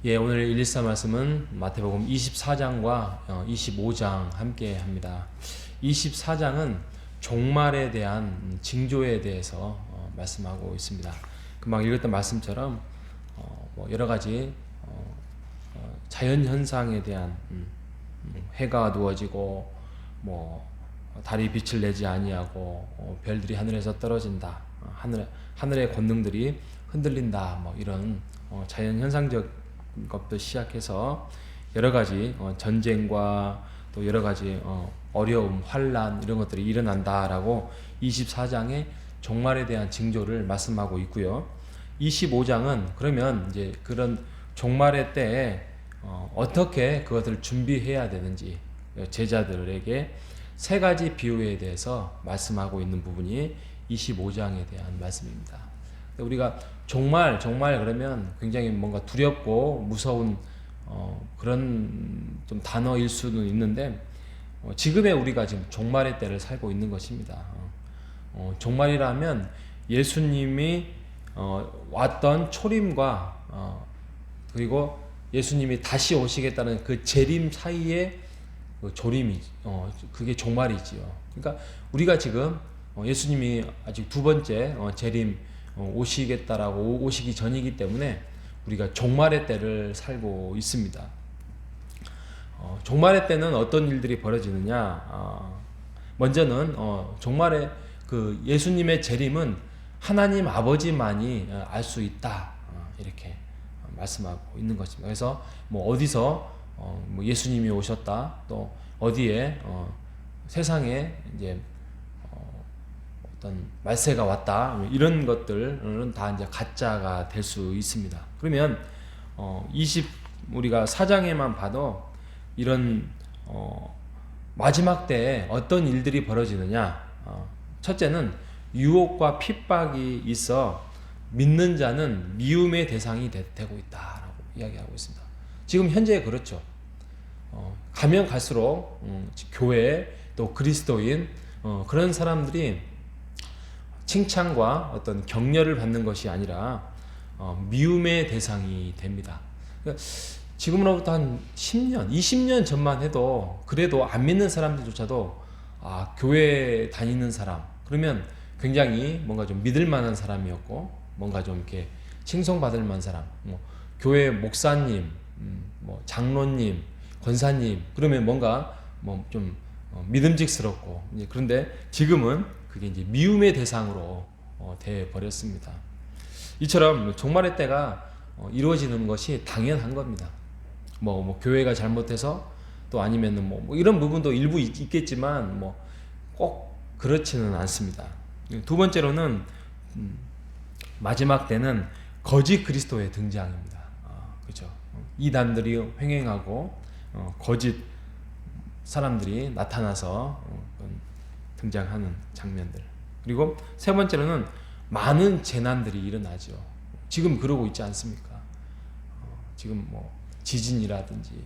예, 오늘 114 말씀은 마태복음 24장과 25장 함께 합니다. 24장은 종말에 대한 징조에 대해서 말씀하고 있습니다. 금방 읽었던 말씀처럼 여러 가지 자연 현상에 대한 해가 어두워지고 달이 빛을 내지 아니하고 별들이 하늘에서 떨어진다, 하늘의 권능들이 흔들린다, 이런 자연 현상적 것부터 시작해서 여러 가지 전쟁과 또 여러 가지 어려움, 환란 이런 것들이 일어난다라고 24장에 종말에 대한 징조를 말씀하고 있고요. 25장은 그러면 이제 그런 종말의 때에 어떻게 그것을 준비해야 되는지 제자들에게 세 가지 비유에 대해서 말씀하고 있는 부분이 25장에 대한 말씀입니다. 우리가 종말 그러면 굉장히 뭔가 두렵고 무서운 그런 좀 단어일 수는 있는데 지금의 우리가 지금 종말의 때를 살고 있는 것입니다. 종말이라면 예수님이 왔던 초림과 그리고 예수님이 다시 오시겠다는 그 재림 사이에 그 조림이 그게 종말이지요. 그러니까 우리가 지금 예수님이 아직 두 번째 재림 오시겠다라고 오시기 전이기 때문에 우리가 종말의 때를 살고 있습니다. 종말의 때는 어떤 일들이 벌어지느냐? 먼저는 종말의 그 예수님의 재림은 하나님 아버지만이 알 수 있다, 이렇게 말씀하고 있는 것입니다. 그래서 어디서 예수님이 오셨다, 또 어디에 세상에 이제 어떤 말세가 왔다, 이런 것들은 다 이제 가짜가 될 수 있습니다. 그러면 우리가 4장에만 봐도 이런 마지막 때에 어떤 일들이 벌어지느냐? 첫째는 유혹과 핍박이 있어 믿는 자는 미움의 대상이 되고 있다라고 이야기하고 있습니다. 지금 현재 그렇죠. 가면 갈수록 교회 또 그리스도인 그런 사람들이 칭찬과 어떤 격려를 받는 것이 아니라 미움의 대상이 됩니다. 그러니까 지금으로부터 한 10년, 20년 전만 해도 그래도 안 믿는 사람들조차도 교회 다니는 사람 그러면 굉장히 뭔가 좀 믿을 만한 사람이었고 뭔가 좀 이렇게 칭송받을 만한 사람, 교회 목사님, 장로님, 권사님 그러면 뭔가 좀 믿음직스럽고, 그런데 지금은 그게 이제 미움의 대상으로 돼 버렸습니다. 이처럼 종말의 때가 이루어지는 것이 당연한 겁니다. 교회가 잘못해서 또 아니면은 이런 부분도 일부 있겠지만 꼭 그렇지는 않습니다. 두 번째로는 마지막 때는 거짓 그리스도의 등장입니다. 그렇죠. 이단들이 횡행하고 거짓 사람들이 나타나서 등장하는 장면들. 그리고 세 번째로는 많은 재난들이 일어나죠. 지금 그러고 있지 않습니까? 지금 지진이라든지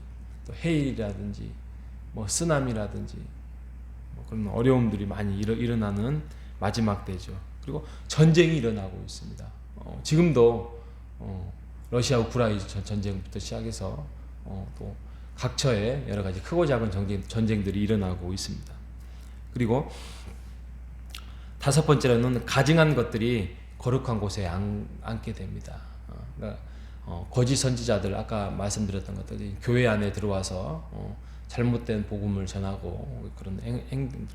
또 해일이라든지 쓰나미라든지 그런 어려움들이 많이 일어나는 마지막 때죠. 그리고 전쟁이 일어나고 있습니다. 지금도 러시아 우크라이나 전쟁부터 시작해서 또 각처에 여러 가지 크고 작은 전쟁들이 일어나고 있습니다. 그리고 다섯 번째로는 가증한 것들이 거룩한 곳에 앉게 됩니다. 그러니까 거짓 선지자들, 아까 말씀드렸던 것들이 교회 안에 들어와서 잘못된 복음을 전하고 그런 행동들.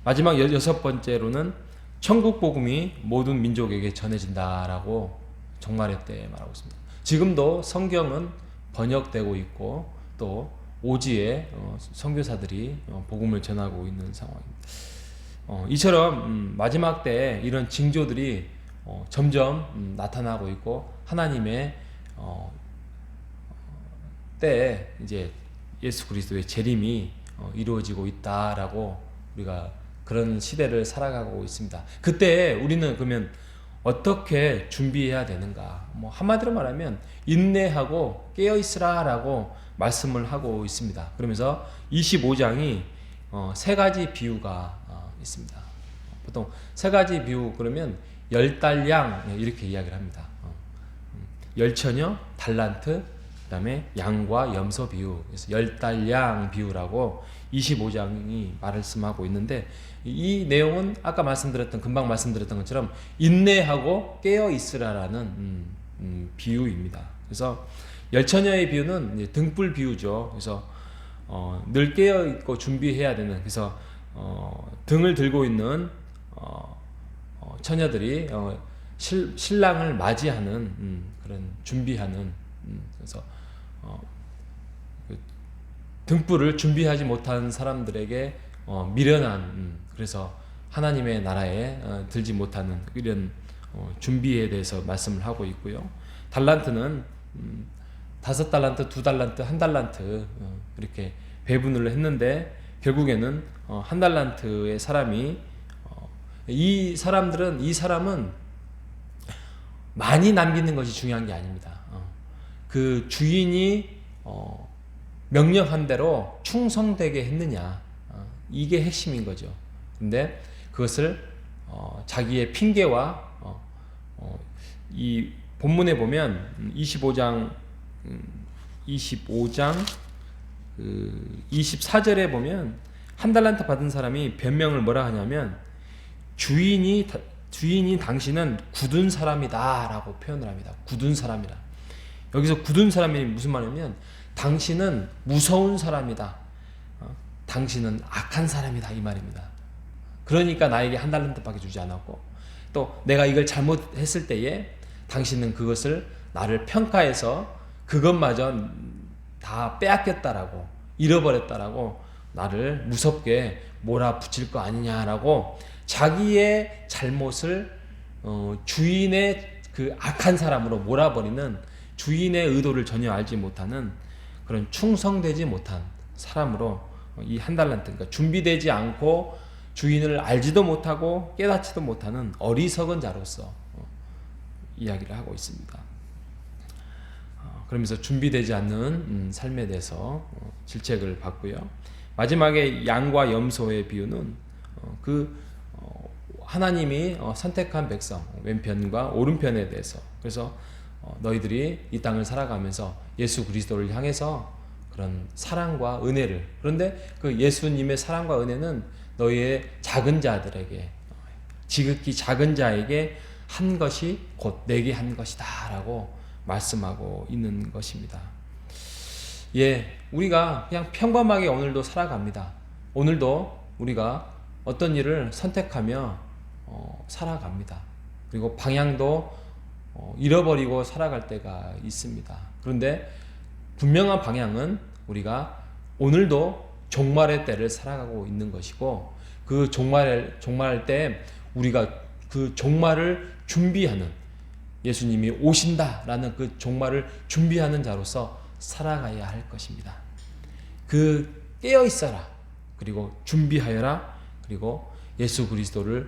마지막 여섯 번째로는 천국 복음이 모든 민족에게 전해진다라고 종말의 때 말하고 있습니다. 지금도 성경은 번역되고 있고 또 오지에 선교사들이 복음을 전하고 있는 상황입니다. 이처럼 마지막 때에 이런 징조들이 점점 나타나고 있고 하나님의 때에 이제 예수 그리스도의 재림이 이루어지고 있다라고 우리가 그런 시대를 살아가고 있습니다. 그때 우리는 그러면 어떻게 준비해야 되는가? 한마디로 말하면 인내하고 깨어 있으라라고 말씀을 하고 있습니다. 그러면서 25장이 세 가지 비유가 있습니다. 보통 세 가지 비유 그러면 10달 양 이렇게 이야기를 합니다. 10처녀, 달란트, 그다음에 양과 염소 비유, 그래서 10달량 비유라고 25장이 말씀하고 있는데, 이 내용은 아까 금방 말씀드렸던 것처럼 인내하고 깨어 있으라라는 비유입니다. 그래서 10처녀의 비유는 이제 등불 비유죠. 그래서 늘 깨어 있고 준비해야 되는, 그래서 등을 들고 있는 처녀들이 신랑을 맞이하는 그런 준비하는, 그래서 그 등불을 준비하지 못한 사람들에게 미련한, 그래서 하나님의 나라에 들지 못하는 이런 준비에 대해서 말씀을 하고 있고요. 달란트는 5달란트, 2달란트, 1달란트 이렇게 배분을 했는데, 결국에는 1달란트의 사람이, 이 사람은 많이 남기는 것이 중요한 게 아닙니다. 그 주인이 명령한 대로 충성되게 했느냐, 이게 핵심인 거죠. 근데 그것을 자기의 핑계와 이 본문에 보면 25장 24절에 보면 1달란트 받은 사람이 변명을 뭐라 하냐면, 주인이 당신은 굳은 사람이다 라고 표현을 합니다. 굳은 사람이라. 여기서 굳은 사람이 무슨 말이냐면, 당신은 무서운 사람이다, 당신은 악한 사람이다, 이 말입니다. 그러니까 나에게 1달란트밖에 주지 않았고, 또 내가 이걸 잘못했을 때에 당신은 그것을 나를 평가해서 그것마저 다 빼앗겼다라고, 잃어버렸다라고 나를 무섭게 몰아붙일 거 아니냐라고 자기의 잘못을 주인의 그 악한 사람으로 몰아버리는, 주인의 의도를 전혀 알지 못하는 그런 충성되지 못한 사람으로 이 1달란트, 그러니까 준비되지 않고 주인을 알지도 못하고 깨닫지도 못하는 어리석은 자로서 이야기를 하고 있습니다. 그러면서 준비되지 않는 삶에 대해서 질책을 받고요. 마지막에 양과 염소의 비유는 하나님이 선택한 백성, 왼편과 오른편에 대해서, 그래서 너희들이 이 땅을 살아가면서 예수 그리스도를 향해서 그런 사랑과 은혜를, 그런데 그 예수님의 사랑과 은혜는 너희의 작은 자들에게, 지극히 작은 자에게 한 것이 곧 내게 한 것이다 라고 말씀하고 있는 것입니다. 우리가 그냥 평범하게 오늘도 살아갑니다. 오늘도 우리가 어떤 일을 선택하며 살아갑니다. 그리고 방향도 잃어버리고 살아갈 때가 있습니다. 그런데 분명한 방향은 우리가 오늘도 종말의 때를 살아가고 있는 것이고, 그 종말 때 우리가 그 종말을 준비하는, 예수님이 오신다라는 그 종말을 준비하는 자로서 살아가야 할 것입니다. 그 깨어 있어라, 그리고 준비하여라, 그리고 예수 그리스도를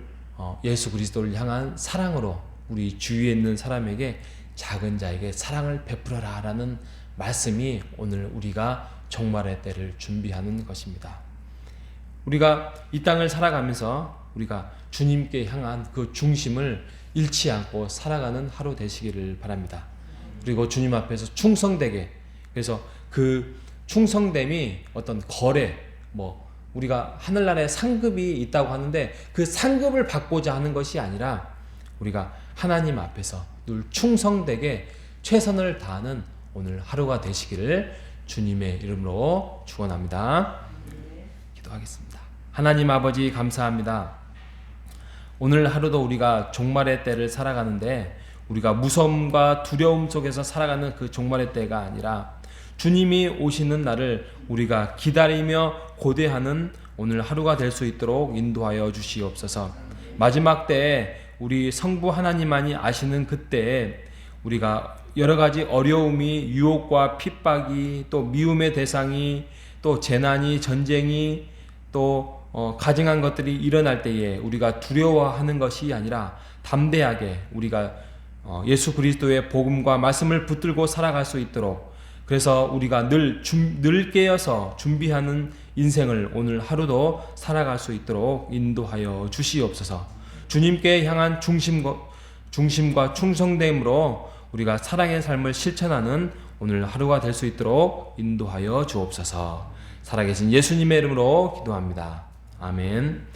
향한 사랑으로 우리 주위에 있는 사람에게, 작은 자에게 사랑을 베풀어라라는 말씀이 오늘 우리가 종말의 때를 준비하는 것입니다. 우리가 이 땅을 살아가면서 우리가 주님께 향한 그 중심을 잃지 않고 살아가는 하루 되시기를 바랍니다. 그리고 주님 앞에서 충성되게, 그래서 그 충성됨이 어떤 거래, 우리가 하늘나라에 상급이 있다고 하는데 그 상급을 받고자 하는 것이 아니라 우리가 하나님 앞에서 늘 충성되게 최선을 다하는 오늘 하루가 되시기를 주님의 이름으로 축원합니다. 기도하겠습니다. 하나님 아버지, 감사합니다. 오늘 하루도 우리가 종말의 때를 살아가는데, 우리가 무서움과 두려움 속에서 살아가는 그 종말의 때가 아니라 주님이 오시는 날을 우리가 기다리며 고대하는 오늘 하루가 될 수 있도록 인도하여 주시옵소서. 마지막 때에 우리 성부 하나님만이 아시는 그때에 우리가 여러 가지 어려움이, 유혹과 핍박이, 또 미움의 대상이, 또 재난이, 전쟁이, 또 가증한 것들이 일어날 때에 우리가 두려워하는 것이 아니라 담대하게 우리가 예수 그리스도의 복음과 말씀을 붙들고 살아갈 수 있도록, 그래서 우리가 늘 깨어서 준비하는 인생을 오늘 하루도 살아갈 수 있도록 인도하여 주시옵소서. 주님께 향한 중심과 충성됨으로 우리가 사랑의 삶을 실천하는 오늘 하루가 될 수 있도록 인도하여 주옵소서. 살아계신 예수님의 이름으로 기도합니다. 아멘.